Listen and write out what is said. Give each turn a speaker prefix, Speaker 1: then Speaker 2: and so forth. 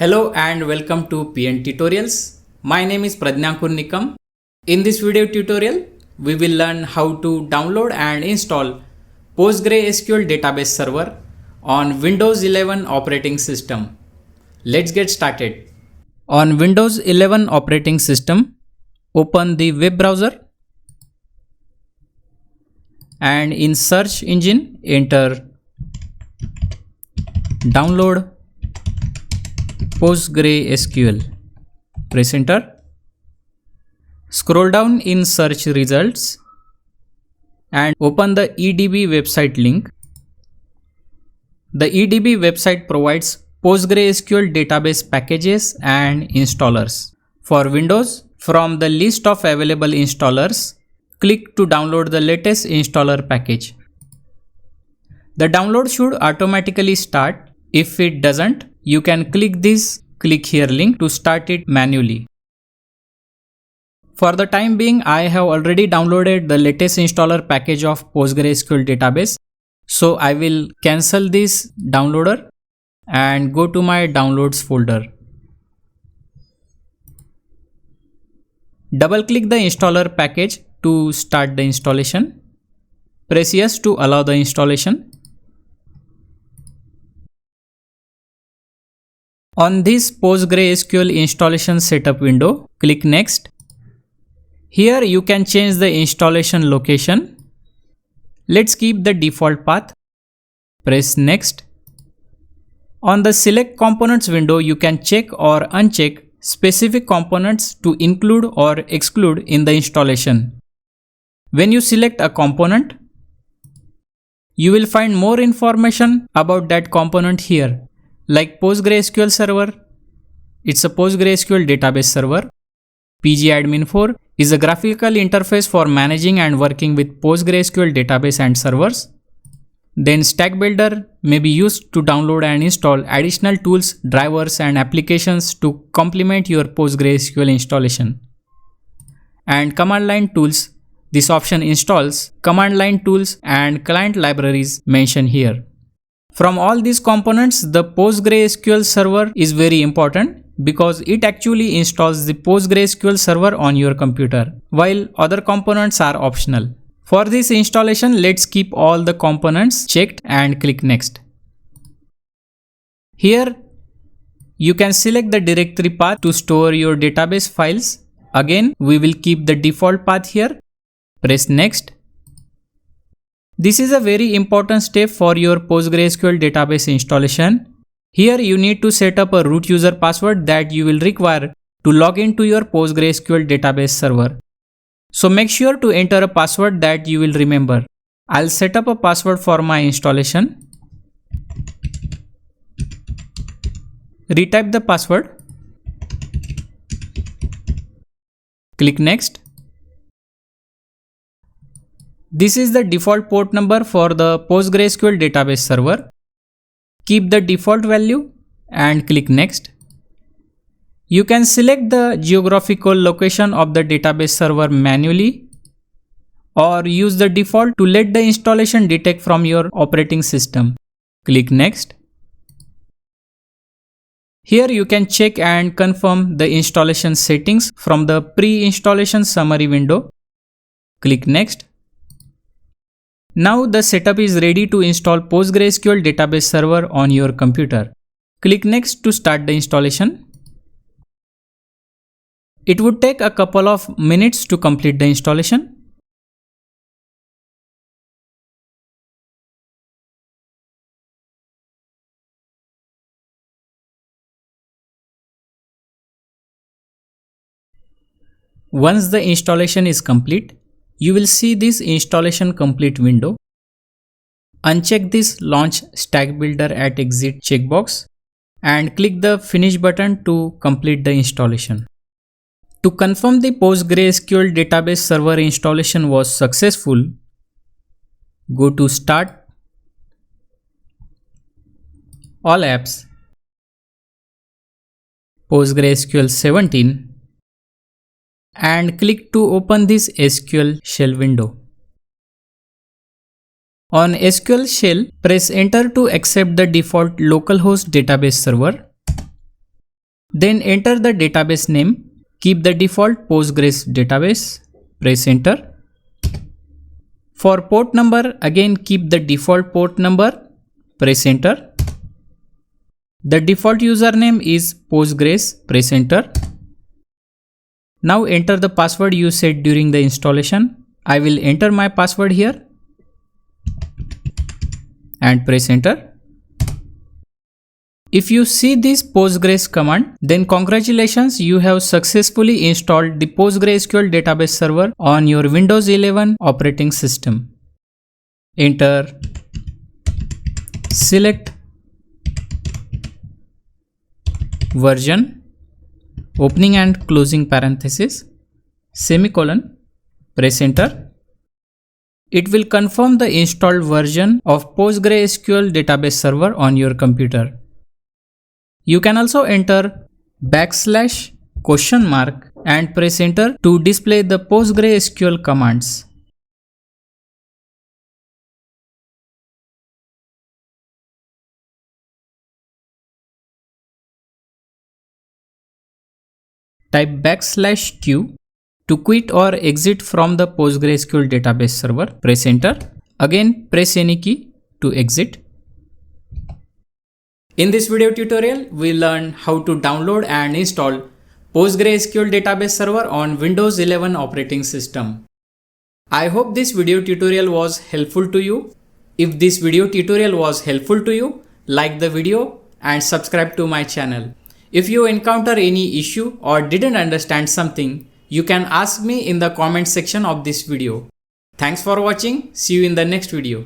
Speaker 1: Hello and welcome to PnTutorials. My name is Pradnyankur Nikam. In this video tutorial, we will learn how to download and install PostgreSQL database server on Windows 11 operating system. Let's get started. On Windows 11 operating system, open the web browser and in search engine enter download PostgreSQL. Press enter. Scroll down in search results and open the EDB website link. The EDB website provides PostgreSQL database packages and installers. For Windows, from the list of available installers, click to download the latest installer package. The download should automatically start. If it doesn't, you can click this click here link to start it manually. For the time being, I have already downloaded the latest installer package of PostgreSQL database. So I will cancel this downloader and go to my downloads folder. Double click the installer package to start the installation. Press yes to allow the installation. On this PostgreSQL installation setup window, click next. Here you can change the installation location. Let's keep the default path. Press next. On the select components window, you can check or uncheck specific components to include or exclude in the installation. When you select a component, you will find more information about that component here. Like PostgreSQL server, it's a PostgreSQL database server. pgadmin4 is a graphical interface for managing and working with PostgreSQL database and servers. Then Stack Builder may be used to download and install additional tools, drivers and applications to complement your PostgreSQL installation. And Command Line Tools, this option installs command line tools and client libraries mentioned here. From all these components, the PostgreSQL server is very important because it actually installs the PostgreSQL server on your computer, while other components are optional. For this installation, let's keep all the components checked and click next. Here, you can select the directory path to store your database files. Again, we will keep the default path here. Press next. This is a very important step for your PostgreSQL database installation. Here you need to set up a root user password that you will require to log into your PostgreSQL database server. So make sure to enter a password that you will remember. I'll set up a password for my installation. Retype the password. Click next. This is the default port number for the PostgreSQL database server. Keep the default value and click next. You can select the geographical location of the database server manually or use the default to let the installation detect from your operating system. Click next. Here you can check and confirm the installation settings from the pre-installation summary window. Click next. Now the setup is ready to install PostgreSQL database server on your computer. Click next to start the installation. It would take a couple of minutes to complete the installation. Once the installation is complete, you will see this installation complete window. Uncheck this Launch Stack Builder at Exit checkbox and click the Finish button to complete the installation. To confirm the PostgreSQL database server installation was successful, go to Start, All Apps, PostgreSQL 17 and click to open this SQL shell window. On SQL shell, press enter to accept the default localhost database server. Then enter the database name. Keep the default Postgres database. Press enter. For port number, again keep the default port number. Press enter. The default username is Postgres. Press enter. Now enter the password you set during the installation. I will enter my password here and press enter. If you see this Postgres command, then congratulations, you have successfully installed the PostgreSQL database server on your Windows 11 operating system. Enter. Select version, opening and closing parenthesis, semicolon, press enter. It will confirm the installed version of PostgreSQL database server on your computer. You can also enter \? and press enter to display the PostgreSQL commands. Type \q to quit or exit from the PostgreSQL database server. Press enter. Again, press any key to exit. In this video tutorial, we learned how to download and install PostgreSQL database server on Windows 11 operating system. I hope this video tutorial was helpful to you. If this video tutorial was helpful to you, like the video and subscribe to my channel. If you encounter any issue or didn't understand something, you can ask me in the comment section of this video. Thanks for watching. See you in the next video.